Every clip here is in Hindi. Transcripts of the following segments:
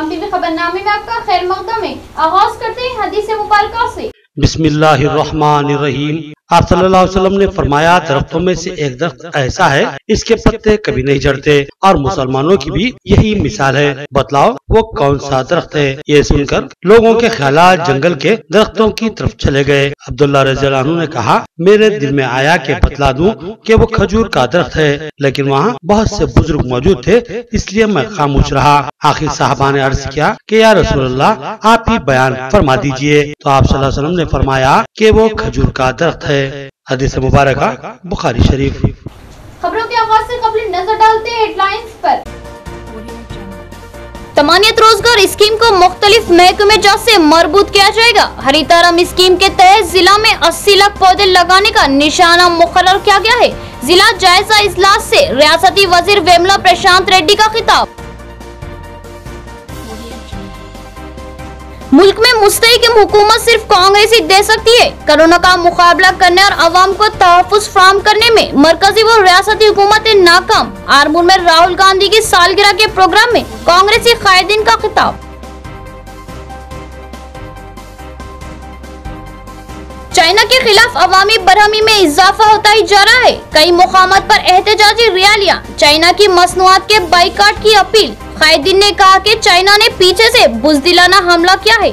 अवाम टीवी खबरनामे में आपका खैर मकदम है। आगाज करते हैं हदीस मुबारका से। बिस्मिल्लाहिर्रहमानिर्रहीम। आप सल्लल्लाहु अलैहि वसल्लम ने फरमाया, दरख्तों में से एक दरख्त ऐसा है इसके पत्ते कभी नहीं झड़ते और मुसलमानों की भी यही मिसाल है। बतलाओ वो कौन सा दरख्त है? ये सुनकर लोगों के ख्यालात जंगल के दरख्तों की तरफ चले गए। अब्दुल्लाह रज़ियल्लाहु अन्हु ने कहा, मेरे दिल में आया कि बतला दूं कि वो खजूर का दरख्त है, लेकिन वहाँ बहुत से बुजुर्ग मौजूद थे, इसलिए मैं खामोश रहा। आखिर साहबा ने अर्ज किया कि या रसूलल्लाह, आप ही बयान फरमा दीजिए। तो आप सल्लल्लाहु अलैहि वसल्लम ने फरमाया कि वो खजूर का दरख्त है। हदीस मुबारका बुखारी शरीफ। खबरों के आगाज से कबल नजर डालते हैं हेडलाइंस पर। तमानियत रोजगार स्कीम को मुख्तलिफ महकमे जात से मरबूत किया जाएगा। हरितारम स्कीम के तहत जिला में 80 लाख पौधे लगाने का निशाना मुकर्रर किया गया है। जिला जायजा इजलास से रियासती वजीर वेमुला प्रशांत रेड्डी का खिताब। मुल्क में मुस्तहिकम हुकूमत सिर्फ कांग्रेस ही दे सकती है। कोरोना का मुकाबला करने और आवाम को तहफ़्फ़ुज़ फराहम करने में मरकजी व रियासती हुकूमतें नाकाम। आरमूर में राहुल गांधी की सालगिरह के प्रोग्राम में कांग्रेसी कायदीन का खिताब। चाइना के खिलाफ अवामी बरहमी में इजाफा होता ही जा रहा है। कई मुकामात पर एहतजाजी रैलियां, चाइना की मसनूआत के बाइकाट की अपील। कायदीन ने कहा कि चाइना ने पीछे से बुज़दिलाना हमला किया है।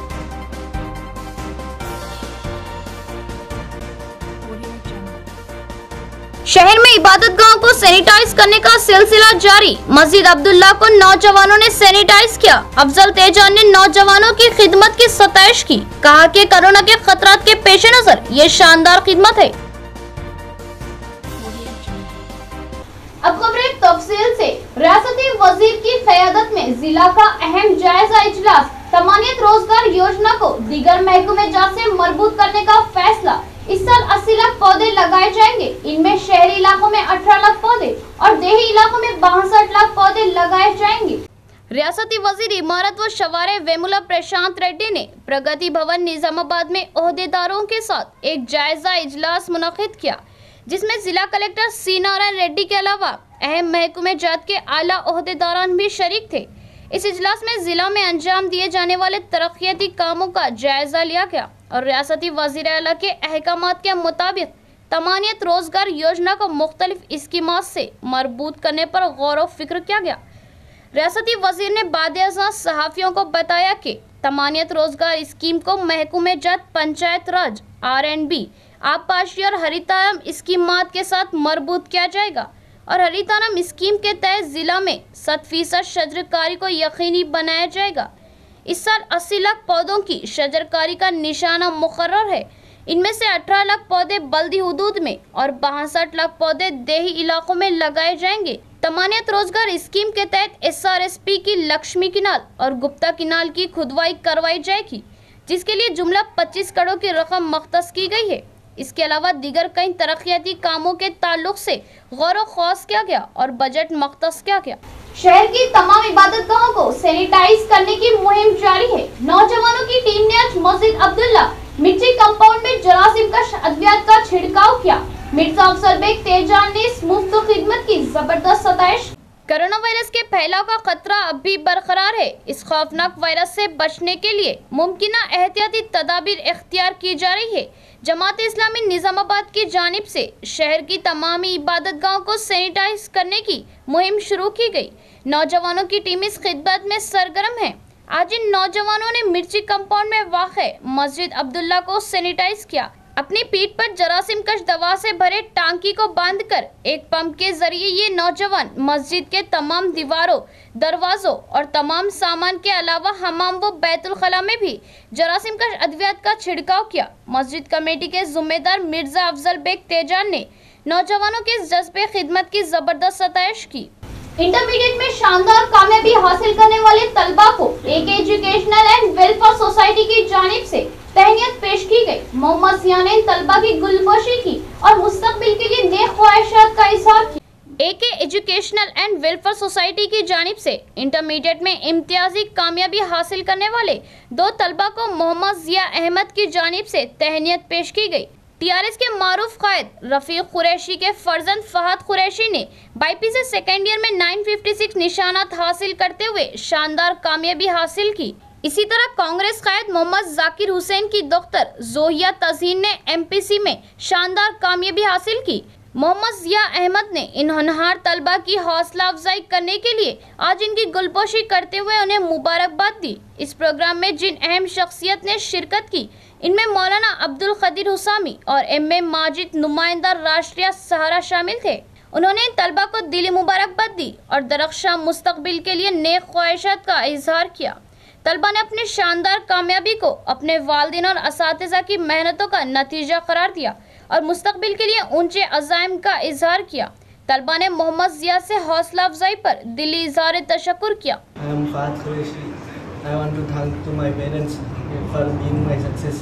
शहर में इबादतगाह को सैनिटाइज करने का सिलसिला जारी। मस्जिद अब्दुल्ला को नौजवानों ने सैनिटाइज किया। अफजल तेजान ने नौजवानों की खिदमत की सताइश की। कहा कि कोरोना के खतरात के पेश नजर ये शानदार खिदमत है। अब खबरें तफसील से। रियासती वजीर की क़यादत में जिला का अहम जायजा इजलास। तमानियत रोजगार योजना को दीगर महकमे जात से मरबूत करने का फैसला। इस साल 80 लाख पौधे लगाए जाएंगे। इनमें शहरी इलाकों में 18 लाख पौधे और देही इलाकों में 62 लाख पौधे लगाए जाएंगे। रियासती वजीर इमारत व शवारे वेमुला प्रशांत रेड्डी ने प्रगति भवन निजामाबाद में ओहदेदारों के साथ एक जायजा इजलास मुनक़िद किया, जिसमें जिला कलेक्टर सी नारायण रेड्डी के अलावा अहम महकमे जात के आला ओहदेदारान भी शरीक थे। इस इजलास में जिला में अंजाम दिए जाने वाले तरक्याती कामों का जायजा लिया गया और रियासती वज़ीर आला के अहकामात के मुताबिक तमानियत रोजगार योजना को मुख्तलिफ स्कीमात से मरबूत करने पर गौर व फिक्र किया गया। रियासती वजीर ने बाद-ए-अज़ां सहाफ़ियों को बताया कि तमानियत रोजगार स्कीम को महकमे जात पंचायत राज, R&B, आबपाशी और हरितारम स्कीमात के साथ मरबूत किया जाएगा और हरितारम स्कीम के तहत जिला में 100% शजरकारी को यकीनी बनाया जाएगा। इस साल 80 लाख पौधों की शजरकारी का निशाना मुकर्रर है। इनमें से 18 लाख पौधे बल्दी हुदूद में और 62 लाख पौधे देही इलाकों में लगाए जाएंगे। तमानियत रोजगार स्कीम के तहत SRSP की लक्ष्मी किनाल और गुप्ता किनाल की खुदवाई करवाई जाएगी, जिसके लिए जुमला 25 करोड़ की रकम मख्तस की गई है। इसके अलावा दीगर कई तरक्याती कामों के ताल्लुक से गौर व ख़ास किया गया और बजट मख्तस किया गया। शहर की तमाम इबादतगाहों को सैनिटाइज करने की मुहिम जारी है। नौजवानों की टीम ने आज मस्जिद अब्दुल्ला मिर्ची कंपाउंड में जरासीम कश अद्वियात का छिड़काव किया। मिर्जा अफजल बेग तेजान ने इस मुफ्त खिदमत की जबरदस्त सताइश। कोरोना वायरस के फैलाव का खतरा अब भी बरकरार है। इस खौफनाक वायरस से बचने के लिए मुमकिना एहतियाती तदाबीर इख्तियार की जा रही है। जमात इस्लामी निजामाबाद की जानिब से शहर की तमामी इबादतगाहों को सैनिटाइज करने की मुहिम शुरू की गई। नौजवानों की टीम इस खिदमत में सरगर्म है। आज इन नौजवानों ने मिर्ची कंपाउंड में वाक़े मस्जिद अब्दुल्ला को सैनिटाइज किया। अपनी पीठ पर जरासीम कश दवा से भरे टांकी को बांधकर एक पंप के जरिए ये नौजवान मस्जिद के तमाम दीवारों, दरवाजों और तमाम सामान के अलावा हमाम व बैतुल खला में भी जरासीम कश अद्वियात का छिड़काव किया। मस्जिद कमेटी के जिम्मेदार मिर्जा अफजल बेग तेजान ने नौजवानों के इस जज्बे खिदमत की जबरदस्त सताइश की। इंटरमीडिएट में शानदार कामयाबी हासिल करने वाले तलबा को AK educational and welfare society की जानिब से तहनीयत पेश की गई। मोहम्मद जिया ने तलबा की गुलबशी की और मुस्तकबिल के लिए नेक ख्वाहिशात का इज़हार किया। AK educational and welfare society की जानिब से इंटरमीडिएट में इम्तियाजी कामयाबी हासिल करने वाले 2 तलबा को मोहम्मद जिया अहमद की जानिब से तहनीयत पेश की गई। टीआरएस के मारूफ कायद रफीक कुरैशी के फर्जंद फहद कुरैशी ने बाईपीसी सेकेंड ईयर में 956 निशानात हासिल करते हुए शानदार कामयाबी हासिल की। इसी तरह कांग्रेस कायद मोहम्मद जाकिर हुसैन की दोख्तर जोहिया तज़हीन ने एमपीसी में शानदार कामयाबी हासिल की। मोहम्मद जिया अहमद ने इन होनहार तलबा की हौसला अफजाई करने के लिए आज इनकी गुलपोशी करते हुए उन्हें मुबारकबाद दी। इस प्रोग्राम में जिन अहम शख्सियत ने शिरकत की इनमें मौलाना अब्दुल कदीर हुसामी और एम.ए. माजिद नुमाइंदा राष्ट्रीय सहारा शामिल थे। उन्होंने इन तलबा को दिली मुबारकबाद दी और दरख्शां मुस्तकबिल के लिए नेक ख्वाहिशात का इजहार किया। तलबा ने अपनी शानदार कामयाबी को अपने वालिदैन और असातिज़ा की मेहनतों का नतीजा करार दिया और मुस्तकबिल के लिए ऊंचे अज़ाइम का इजहार किया। तलबा ने मोहम्मद जिया से हौसला अफजाई पर दिली इजहार तशक्कुर किया। I want to thank to my parents for being my success.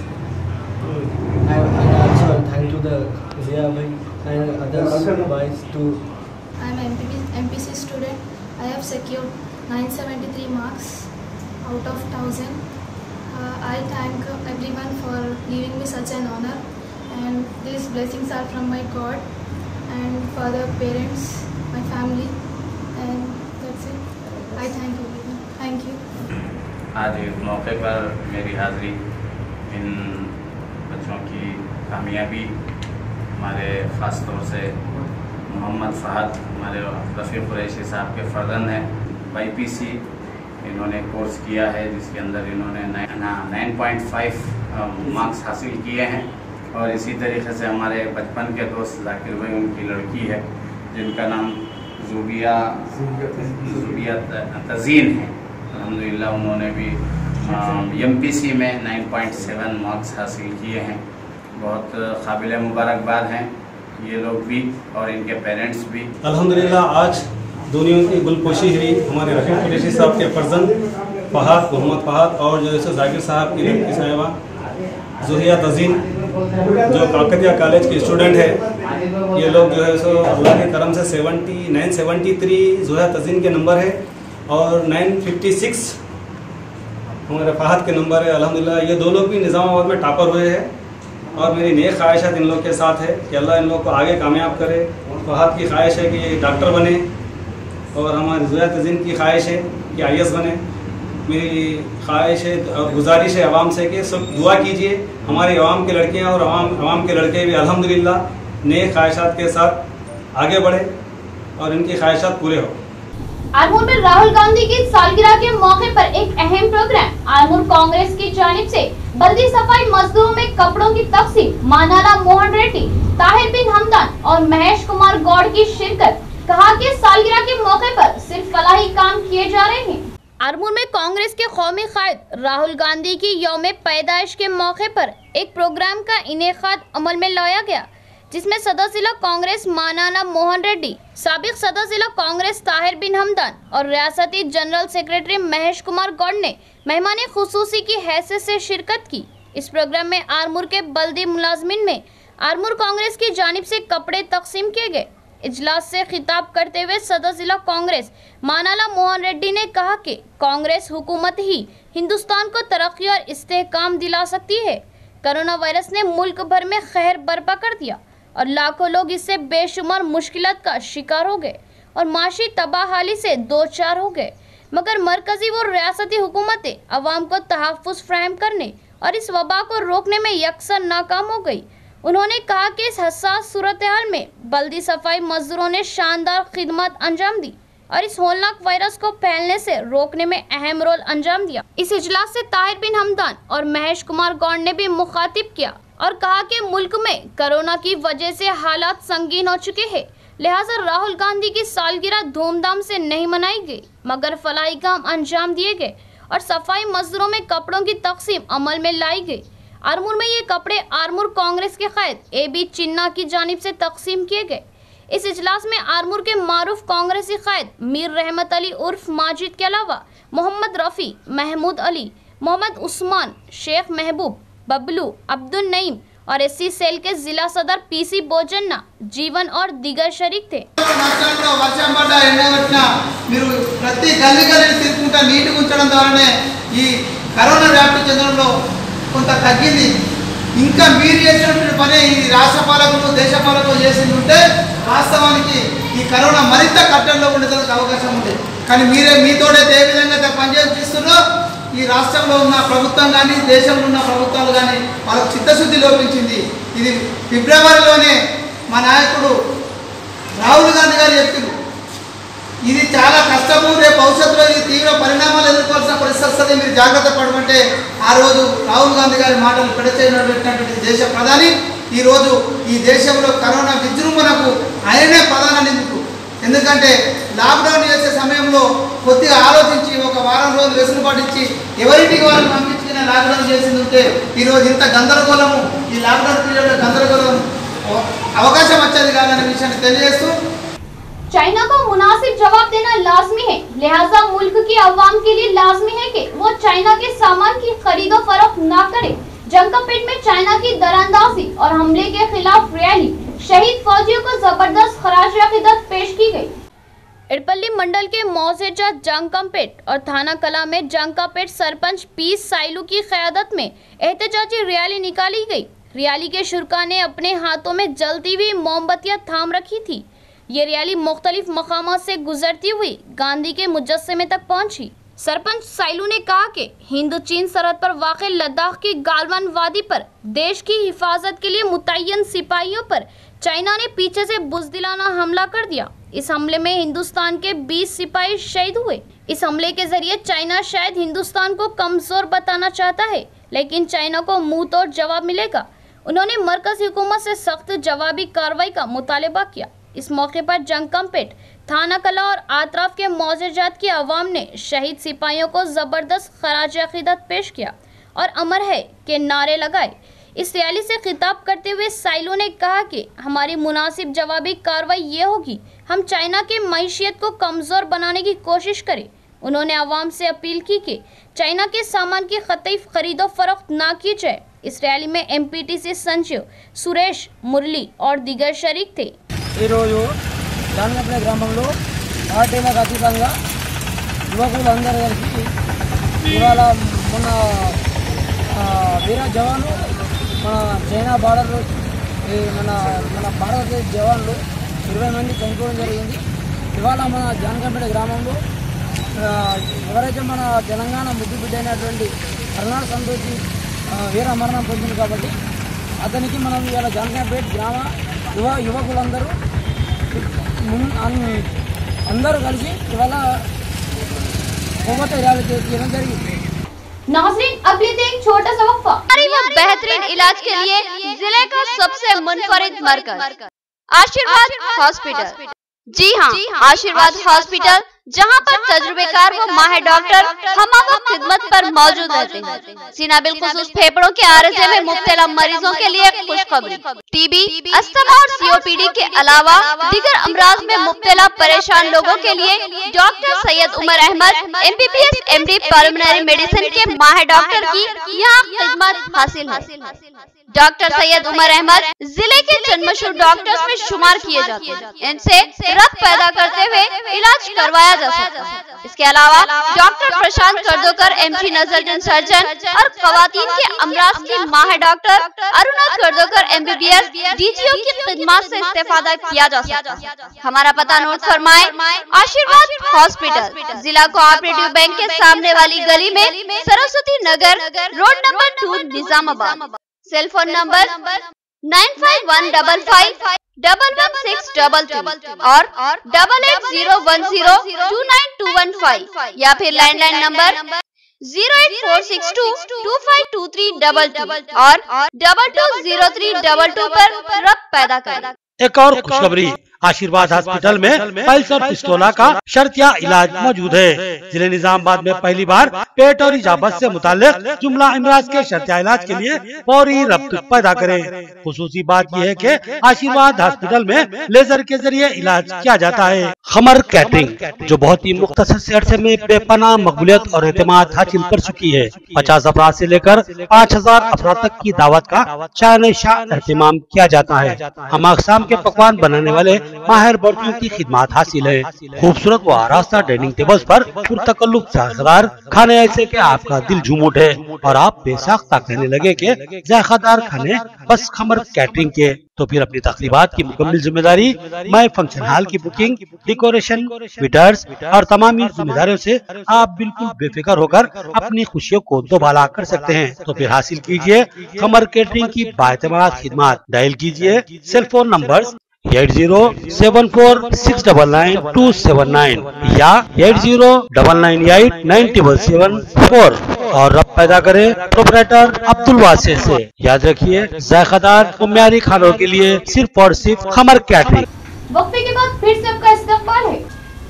I also thank to the Zia bhai and others boys too. I am MPC student. I have secured 973 marks out of 1000. I thank everyone for giving me such an honor, and these blessings are from my God and for the parents, my family, and that's it. I thank everyone. Thank you. आज इस मौके पर मेरी हाज़िरी इन बच्चों की कामयाबी हमारे ख़ास तौर से मोहम्मद फहद हमारे रफ़ीक कुरैशी साहब के फ़र्जंद हैं। बाईपीसी इन्होंने कोर्स किया है जिसके अंदर इन्होंने 9.5 मार्क्स हासिल किए हैं। और इसी तरीके से हमारे बचपन के दोस्त जाकिर भाई उनकी लड़की है जिनका नाम ज़ुबिया तज़हीन है। अल्हम्दुलिल्लाह उन्होंने भी एमपीसी में 9.7 मार्क्स हासिल किए हैं। बहुत काबिल मुबारकबाद हैं ये लोग भी और इनके पेरेंट्स भी। अल्हम्दुलिल्लाह आज दोनों की गुलपोशी हुई हमारे रफ़ीक कुरैशी साहब के फर्जंद फहद मोहम्मद फहद और जो है जाकिर साहब की लड़की साहिबा जोहिया तज़हीन जो काकतिया कॉलेज की स्टूडेंट है। ये लोग जो है सो अल्लाह के करम से 973 जोहिया तज़हीन के नंबर है और 956 हमारे फहद के नंबर है। अल्हम्दुलिल्लाह ये दो लोग भी निज़ामाबाद में टॉपर हुए हैं और मेरी नेक ख्वाहिशात इन लोग के साथ है कि अल्लाह इन लोग को आगे कामयाब करे। फहद की ख्वाहिश है कि ये डॉक्टर बने और हमारी जोहिया तज़हीन की ख्वाहिश है कि IAS बने। मेरी ख्वाहिश है और गुजारिश है आवाम से कि सब दुआ कीजिए हमारी आवाम के लड़कियाँ और आवाम के लड़के भी अल्हम्दुलिल्लाह नेक ख्वाहिशात के साथ आगे बढ़े और इनकी ख्वाहिशात पूरे हो। आरमूर में राहुल गांधी की सालगिरह के मौके पर एक अहम प्रोग्राम। आरमूर कांग्रेस की जानिब से बल्दी सफाई मजदूरों में कपड़ों की तकसीम। मानाला मोहन रेड्डी, ताहिर बिन हमदान और महेश कुमार गौड़ की शिरकत। कहा कि सालगिरह के मौके पर सिर्फ फलाही काम किए जा रहे हैं। आरमूर में कांग्रेस के कौमी कायद राहुल गांधी की यौम पैदाइश के मौके पर एक प्रोग्राम का इनेकाद अमल में लाया गया जिसमें सदर जिला कांग्रेस मानाला मोहन रेड्डी, साबिक सदर जिला कांग्रेस ताहिर बिन हमदान और रियासती जनरल सेक्रेटरी महेश कुमार गौड़ ने मेहमान खुसूसी की हैसियत से शिरकत की। इस प्रोग्राम में आरमूर के बल्दी मुलाजमिन में आरमूर कांग्रेस की जानिब से कपड़े तकसीम किए गए। इजलास से खिताब करते हुए सदर जिला कांग्रेस मानाला मोहन रेड्डी ने कहा कि कांग्रेस हुकूमत ही हिंदुस्तान को तरक्की और इस्तेहकाम दिला सकती है। कोरोना वायरस ने मुल्क भर में कहर बर्पा कर दिया और लाखों लोग इससे बेशुमार मुश्किलात का शिकार हो गए और माशी तबाहाली से दो चार हो गए, मगर मरकजी व रियासती हुकूमतें अवाम को तहफ़्फ़ुज़ फराहम करने और इस वबा को रोकने में यकसर नाकाम हो गई। उन्होंने कहा कि इस हसास सूरत हाल में बल्दी सफाई मजदूरों ने शानदार खिदमत अंजाम दी और इस होलनाक वायरस को फैलने से रोकने में अहम रोल अंजाम दिया। इस इजलास से ताहिर बिन हमदान और महेश कुमार गौड़ ने भी मुखातिब किया और कहा कि मुल्क में कोरोना की वजह से हालात संगीन हो चुके हैं, लिहाजा राहुल गांधी की सालगिरह धूमधाम से नहीं मनाई गई मगर फलाही काम अंजाम दिए गए और सफाई मजदूरों में कपड़ों की तकसीम अमल में लाई गई। आरमूर में ये कपड़े आरमूर कांग्रेस के कायद AB चिन्ना की जानिब से तकसीम किए गए। इस इजलास में आरमूर के मारूफ कांग्रेसी कायद मीर रहमत अली उर्फ माजिद के अलावा मोहम्मद रफ़ी, महमूद अली, मोहम्मद उस्मान, शेख महबूब, बबलू, अब्दुल नईम और SC सेल के जिला सदर PC बोजन्ना, जीवन और दीगर शरीक थे। కొంత తగ్గింది। ఇంకా మీరు చేసినటువంటి పని ఈ రాష్ట్ర పాలకులు దేశ పాలకులు చేసింది ఉంటే వాస్తవానికి ఈ కరోనా మరింత కట్టడిలో ఉండేందుకు అవకాశం ఉంది. కానీ మీతోడైతే ఏ విధంగా పనిచేస్తున్నారో ఈ రాష్ట్రంలో ఉన్న ప్రభుత్వం కానీ దేశంలో ఉన్న ప్రభుత్వాలు కానీ వాళ్ళకు చిత్తశుద్ధి లోపించింది. ఇది ఫిబ్రవరిలోనే మా నాయకుడు రాహుల్ గాంధీ గారు చెప్పారు, ఇది చాలా కష్టము, రేపు భవిష్యత్తులో ఇది తీవ్ర పరిణామాలు ఎదుర్కోవాల్సిన పరిస్థితి వస్తుంది, మీరు జాగ్రత్త పడమంటే ఆ రోజు రాహుల్ గాంధీ గారి మాటలు పెట్టినటువంటి దేశ ప్రధాని ఈరోజు ఈ దేశంలో కరోనా విజృంభణకు ఆయనే ప్రధాన నిందితుడు. ఎందుకంటే లాక్డౌన్ చేసే సమయంలో కొద్దిగా ఆలోచించి ఒక వారం రోజులు వెసులుబాటు ఇచ్చి ఎవరింటికి వాళ్ళని పంపించుకునే లాక్డౌన్ చేసింది ఉంటే ఈరోజు ఇంత గందరగోళము ఈ లాక్డౌన్ పీరియడ్లో గందరగోళం అవకాశం వచ్చేది కాదనే విషయాన్ని తెలియజేస్తూ चाइना को मुनासिब जवाब देना लाजमी है, लिहाजा मुल्क की अवाम के लिए लाजमी है कि वो चाइना के सामान की खरीदो फरोख्त न करे। जंगपेट में चाइना की दरअंदाजी और हमले के खिलाफ रैली, शहीद फौजियों को जबरदस्त खराज अकीदत पेश की गई। इड़पल्ली मंडल के मौजेजा जंगपेट और थाना कला में जंगपेट सरपंच पीस साइलू की क़यादत में एहतजाजी रैली निकाली गई। रैली के शुरा ने अपने हाथों में जलती हुई मोमबत्तियां थाम रखी थी। ये रैली मुख्तलिफ मकामात से गुजरती हुई गांधी के मुजस्समे तक पहुंची। सरपंच साइलू ने कहा कि हिंदू चीन सरहद पर वाक़े लद्दाख की गालवान वादी पर देश की हिफाजत के लिए मुतय्यन सिपाहियों पर चाइना ने पीछे से बुज़दिलाना हमला कर दिया। इस हमले में हिंदुस्तान के 20 सिपाही शहीद हुए। इस हमले के जरिए चाइना शायद हिंदुस्तान को कमज़ोर बताना चाहता है, लेकिन चाइना को मुंह तोड़ जवाब मिलेगा। उन्होंने मरकज़ी हुकूमत से सख्त जवाबी कार्रवाई का मुतालबा किया। इस मौके पर जंगपेट, थाना कला और आतराफ के मौजेजात की आवाम ने शहीद सिपाहियों को ज़बरदस्त खराज अकीदत पेश किया और अमर है के नारे लगाए। इस रैली से खिताब करते हुए साइलो ने कहा कि हमारी मुनासिब जवाबी कार्रवाई ये होगी, हम चाइना की मईशियत को कमज़ोर बनाने की कोशिश करें। उन्होंने आवाम से अपील की कि चाइना के सामान की कतई खरीदो फरोख्त ना की जाए। इस रैली में MPTC संजीव, सुरेश, मुरली और दीगर शरीक थे। ఈరోజు జానగపేట గ్రామంలో పార్టీలకు అతీతంగా యువకులందరూ కలిసి ఇవాళ మొన్న వీర జవాన్లు మన చైనా బార్డర్ మన భారతదేశ జవాన్లు 20 మంది చనిపోవడం జరిగింది. ఇవాళ మన జానగపేట గ్రామంలో ఎవరైతే మన తెలంగాణ ముద్దు బిడ్డ అయినటువంటి కర్ణాటక సంతోషి వీర మరణం పొందింది కాబట్టి అతనికి మనం ఇవాళ జానగపేట గ్రామ యువకులందరూ అందరూ కలిసి ఇవాళ ర్యాలీ చేయడం జరిగింది। नाज़रीन, अब लेते हैं एक छोटा सा वक्फा। बेहतरीन इलाज के लिए जिले का सबसे मुनफरिद मरकज आशीर्वाद हॉस्पिटल। जी हाँ, आशीर्वाद हॉस्पिटल, जहां पर तजुर्बेकार व माहिर डॉक्टर हमावक्त खिदमत पर मौजूद रहते हैं। सीना बिलखुसूस फेफड़ों के आरज़े में मुब्तला मरीजों के लिए खुशखबरी, टीबी, अस्थमा और COPD के अलावा दीगर अमराज में मुब्तला परेशान लोगों के लिए doctor Syed Umar Ahmed MBBS MD pulmonary medicine के माहिर डॉक्टर की यहाँ खिदमत हासिल है। डॉक्टर सैयद उमर अहमद जिले के चंद डॉक्टर्स में शुमार किए जाते हैं। इनसे रक्त पैदा करते हुए इलाज करवाया जा सकता है। इसके अलावा डॉक्टर प्रशांत कर्दोकर MG नजरजन सर्जन और खवातीन के अमराज की माहिर डॉक्टर अरुणा कर्दोकर MBBS DGO की खिदमत से इस्तेफादा किया जा सकता है। हमारा पता नोट फरमाए, आशीर्वाद हॉस्पिटल, जिला कोऑपरेटिव बैंक के सामने वाली गली में, Saraswati Nagar road number 2, Nizamabad. Cell phone number 9515511633 और 8801029215 या फिर लैंडलाइन नंबर 08462252322 और 220322 पर रक्त पैदा करें। एक और खुशखबरी, आशीर्वाद हॉस्पिटल में पल्स और पिस्टोला का शर्तिया इलाज मौजूद है। जिले निजामाबाद में पहली बार पेट और इजाबत से मुताल्लिक जुमला अमराज के शर्तिया इलाज के लिए फौरी रब्त पैदा करें। खुसूसी बात यह है कि आशीर्वाद हॉस्पिटल में लेजर के जरिए इलाज किया जाता है। खमर कैटरिंग, जो बहुत ही मुख्तसर से अरसे में बेपनाह मकबूलियत और एतमाद हासिल कर चुकी है, 50 अफराद से लेकर 5000 अफराद तक की दावत का शान एहतमाम किया जाता है। हम अक़साम के पकवान बनाने वाले माहिर बर्तियों की खिदमत हासिल है। खूबसूरत व आरास्ता डाइनिंग टेबल्स पर पुरतकल्लुफ जायकेदार खाने ऐसे के आपका दिल झूम उठे और आप बेसाख्ता कहने लगे कि जायकेदार खाने बस खमर कैटरिंग के। तो फिर अपनी तकरीबात की मुकम्मल जिम्मेदारी माय फंक्शन हॉल की बुकिंग, डेकोरेशन, वेटर्स और तमाम जिम्मेदारियों से आप बिल्कुल बेफिक्र होकर अपनी खुशियों को दोबाला कर सकते हैं। तो फिर हासिल कीजिए खमर कैटरिंग की बाएतमाद खिदमत। डायल कीजिए सेल फोन नंबर 8074699279 या 8099897774 और रब पैदा करे प्रोपराइटर अब्दुल वासिर से। याद रखिए जायकेदार और म्यारी खानों के लिए सिर्फ और सिर्फ खमर कैटरिंग। वक्फे के बाद फिर से आपका इस्तकबाल है।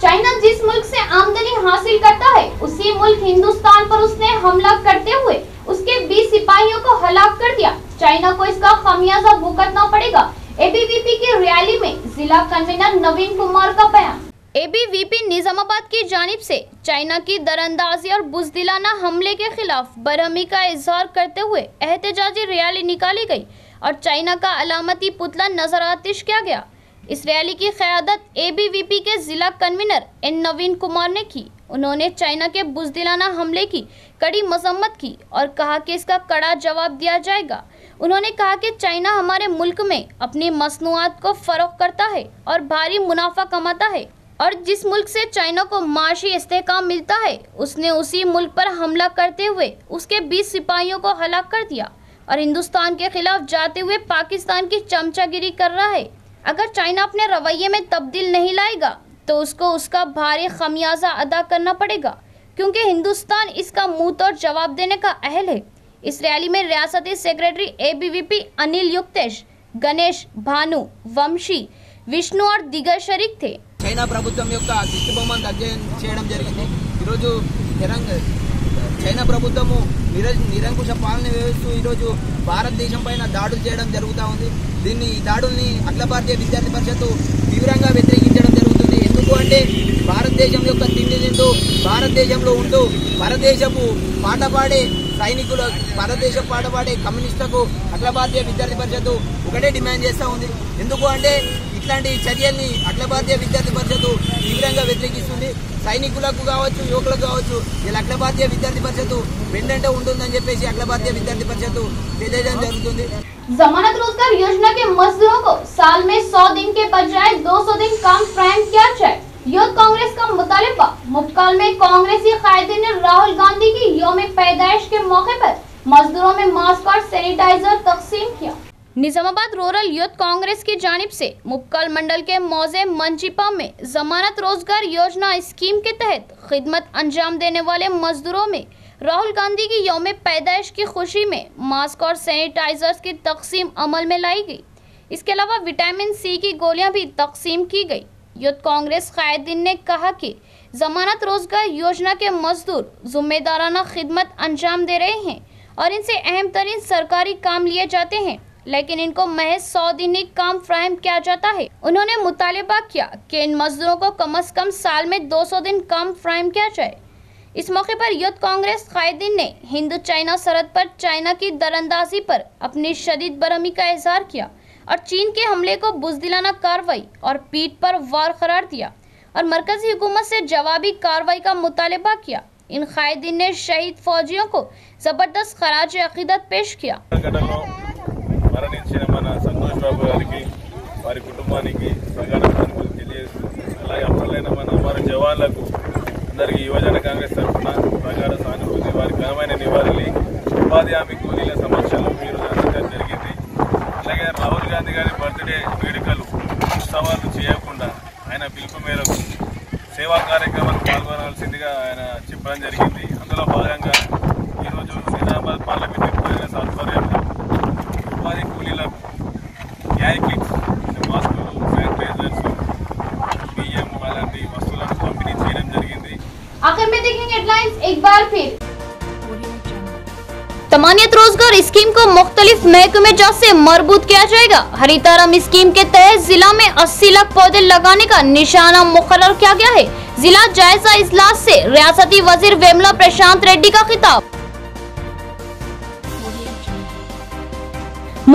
चाइना जिस मुल्क से आमदनी हासिल करता है उसी मुल्क हिंदुस्तान पर उसने हमला करते हुए उसके 20 सिपाहियों को हलाक कर दिया। चाइना को इसका खामियाजा भुगतना पड़ेगा। एबीवीपी की रैली में जिला कन्वीनर नवीन कुमार का बयान। एबीवीपी निजामाबाद की जानिब से चाइना की दरअंदाजी और बुज़दिलाना हमले के खिलाफ बरहमी का इजहार करते हुए एहतजाजी रैली निकाली गई और चाइना का अलामती पुतला नजर आतिश किया गया। इस रैली की क़यादत एबीवीपी के जिला कन्वीनर एन नवीन कुमार ने की। उन्होंने चाइना के बुज़दिलाना हमले की कड़ी मजम्मत की और कहा कि इसका कड़ा जवाब दिया जाएगा। उन्होंने कहा कि चाइना हमारे मुल्क में अपनी मसनूआत को फरोख्त करता है और भारी मुनाफा कमाता है और जिस मुल्क से चाइना को माशी इस्तेहकाम मिलता है उसने उसी मुल्क पर हमला करते हुए उसके 20 सिपाहियों को हलाक कर दिया और हिंदुस्तान के खिलाफ जाते हुए पाकिस्तान की चमचागिरी कर रहा है। अगर चाइना अपने रवैये में तब्दील नहीं लाएगा तो उसको उसका भारी खमियाजा अदा करना पड़ेगा क्योंकि हिंदुस्तान इसका मुंह तोड़ जवाब देने का अहल है। इस रैली में रियासती सेक्रेटरी एबीवीपी अनिल युक्तेश, गणेश, भानु, वंशी, विष्णु और दिगर शरीक थे। చైనా ప్రభుత్వం యొక్క దిష్టిబొమ్మను అధ్యయనం చేయడం జరిగింది। ఈరోజు చైనా ప్రభుత్వము నిరంకుశ పాలన వ్యవస్థ ఈరోజు భారతదేశం పైన దాడులు చేయడం జరుగుతూ ఉంది। ఈ దాడుల్ని అఖిల భారతీయ విద్యార్థి పరిషత్తు తీవ్రంగా వ్యతిరేకించడం జరుగుతుంది। ఎందుకు అంటే భారతదేశం యొక్క తిండి తింటూ భారతదేశంలో ఉంటూ భారతదేశపు పాట పాడే సైనికులు భారతదేశం పాట పాడే కమ్యూనిస్టులకు అఖిల భారతీయ విద్యార్థి పరిషత్తు ఒకటే డిమాండ్ చేస్తూ ఉంది। ఎందుకు అంటే ఇట్లాంటి చర్యల్ని అఖిల భారతీయ విద్యార్థి పరిషత్తు తీవ్రంగా వ్యతిరేకిస్తుంది। సైనికులకు కావచ్చు, యువకులకు కావచ్చు ఇలా అఖిల భారతీయ విద్యార్థి పరిషత్తు వెంటనే ఉంటుందని చెప్పేసి అఖిల భారతీయ విద్యార్థి పరిషత్తు తెలియజేయడం జరుగుతుంది। जमानत रोजगार योजना के मजदूरों को साल में 100 दिन के बजाय 200 दिन काम फ्राहम किया जाए। यूथ कांग्रेस का मुतालिबा। मुफ्तकाल में कांग्रेसी कायदीन ने राहुल गांधी की यौम पैदाइश के मौके पर मजदूरों में मास्क और सैनिटाइजर तकसीम किया। निजामाबाद रूरल यूथ कांग्रेस की जानिब से मुफ्तकाल मंडल के मौजे मंचिपा में जमानत रोजगार योजना स्कीम के तहत खिदमत अंजाम देने वाले मजदूरों में राहुल गांधी की यौम पैदाइश की खुशी में मास्क और सैनिटाइजर्स की तकसीम अमल में लाई गई। इसके अलावा विटामिन सी की गोलियां भी तकसीम की गई। यूथ कांग्रेस कायदीन ने कहा कि जमानत रोजगार योजना के मजदूर जिम्मेदाराना खिदमत अंजाम दे रहे हैं और इनसे अहम तरीन सरकारी काम लिए जाते हैं, लेकिन इनको महज 100 दिन ही काम फ्राहम किया जाता है। उन्होंने मुतालिबा किया कि इन मजदूरों को कम से कम साल में 200 दिन काम फ्राहम किया जाए। इस मौके पर यूथ कांग्रेस कायदीन ने हिंद चाइना सरहद पर चाइना की दरअंदाजी पर अपनी शदीद बरहमी का इजहार किया और चीन के हमले को बुज़दिलाना कार्रवाई और पीठ पर वार करार दिया और मरकजी हुकूमत से जवाबी कार्रवाई का मुतालिबा किया। इन कायदीन ने शहीद फौजियों को जबरदस्त खराज अकीदत पेश किया। మరణించిన మన సంతోష్ బాబు గారికి వారి కుటుంబానికి ప్రగాఢ సానుభూతి తెలియజేస్తూ అలాగే అమరులైన మన వారి జవాన్లకు అందరికీ యువజన కాంగ్రెస్ తరఫున ప్రగాఢ సానుభూతి వారి ఘనమైన నివాళి ఉపాధి హామీ కూలీల సమస్యలు మీరు అందించడం జరిగింది। అలాగే రాహుల్ గాంధీ గారి బర్త్డే వేడుకలు ఉత్సవాలు చేయకుండా ఆయన పిలుపు మేరకు సేవా కార్యక్రమాలు పాల్గొనాల్సిందిగా ఆయన చెప్పడం జరిగింది। అందులో భాగంగా ఈరోజు నిజామాబాద్ పార్లమెంట్ ఎంపీఎస్ ఆధ్వర్యంలో उपाधि కూలీలకు గ్యాస్ కిట్స్, మాస్కులు, శానిటైజర్స్, బియ్యం అలాంటి వస్తువులను పంపిణీ చేయడం జరిగింది। आखिर में देखेंगे हेडलाइंस एक बार फिर। तमानियत रोजगार स्कीम को मुख्तलिफ महकमे जात से मरबूत किया जाएगा। हरितारम स्कीम के तहत जिला में 80 लाख पौधे लगाने का निशाना मुकर्रर किया गया है। जिला जायजा इजलास से रियासती वजीर वेमला प्रशांत रेड्डी का खिताब।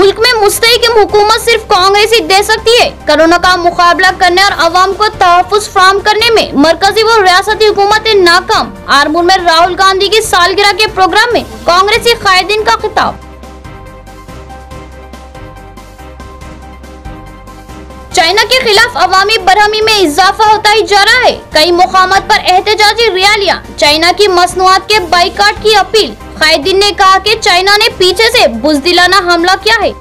मुल्क में मुस्तहिकम हुकूमत सिर्फ कांग्रेस ही दे सकती है। कोरोना का मुकाबला करने और अवाम को तहफ्फुज़ फराहम करने में मरकजी व रियासती हुकूमतें नाकाम। आरमूर में राहुल गांधी की सालगिरह के प्रोग्राम में कांग्रेसी कायदीन का खिताब। चाइना के खिलाफ अवामी बरहमी में इजाफा होता ही जा रहा है। कई मुकामात पर एहतजाजी रैलियां, चाइना की मसनूआत के बाइकाट की अपील। कायदीन ने कहा कि चाइना ने पीछे से बुज़दिलाना हमला किया है।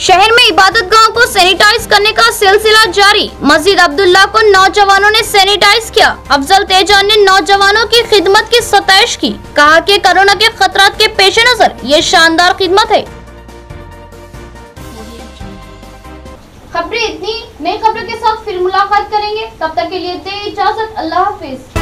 शहर में इबादत गाह को सैनिटाइज करने का सिलसिला जारी। मस्जिद अब्दुल्ला को नौजवानों ने सैनिटाइज किया। अफजल तेजान ने नौजवानों की खिदमत की सताइश की। कहा कि कोरोना के खतरात के पेश नजर ये शानदार खिदमत है। खबरें इतनी, नई खबरों के साथ फिर मुलाकात करेंगे। तब तक के लिए दे इजाजत। अल्लाह हाफिज।